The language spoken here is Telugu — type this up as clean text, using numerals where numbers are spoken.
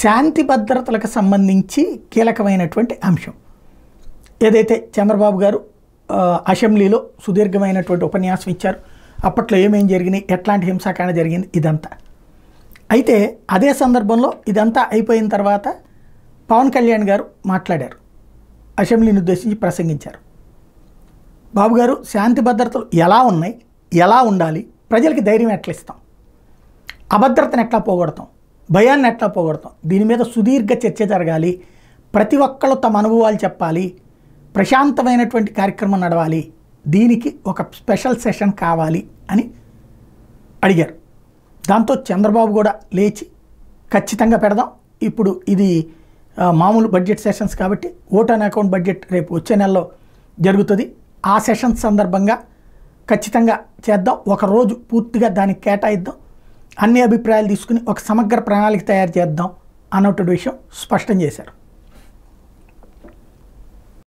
శాంతి భద్రతలకు సంబంధించి కీలకమైనటువంటి అంశం. ఏదైతే చంద్రబాబు గారు అసెంబ్లీలో సుదీర్ఘమైనటువంటి ఉపన్యాసం ఇచ్చారు, అప్పట్లో ఏమేం జరిగినాయి, ఎట్లాంటి హింసాకాండ జరిగింది, ఇదంతా. అయితే అదే సందర్భంలో ఇదంతా అయిపోయిన తర్వాత పవన్ కళ్యాణ్ గారు మాట్లాడారు, అసెంబ్లీని ఉద్దేశించి ప్రసంగించారు. బాబు గారు, శాంతి భద్రతలు ఎలా ఉన్నాయి, ఎలా ఉండాలి, ప్రజలకి ధైర్యం ఎట్లా ఇస్తాం, అభద్రతను ఎట్లా పోగొడతాం, భయాన్ని ఎట్లా పోగొడతాం, దీని మీద సుదీర్ఘ చర్చ జరగాలి, ప్రతి ఒక్కళ్ళు తమ అనుభవాలు చెప్పాలి, ప్రశాంతమైనటువంటి కార్యక్రమం నడవాలి, దీనికి ఒక స్పెషల్ సెషన్ కావాలి అని అడిగారు. దాంతో చంద్రబాబు కూడా లేచి ఖచ్చితంగా పెడదాం, ఇప్పుడు ఇది మామూలు బడ్జెట్ సెషన్స్ కాబట్టి ఓట్ ఆన్ అకౌంట్ బడ్జెట్ రేపు వచ్చే నెలలో జరుగుతుంది, ఆ సెషన్స్ సందర్భంగా ఖచ్చితంగా చేద్దాం, ఒక రోజు పూర్తిగా దానికి కేటాయిద్దాం, అన్ని అభిప్రాయాలు తీసుకుని ఒక సమగ్ర ప్రణాళిక తయారు చేద్దాం అన్నటువంటి విషయం స్పష్టం చేశారు.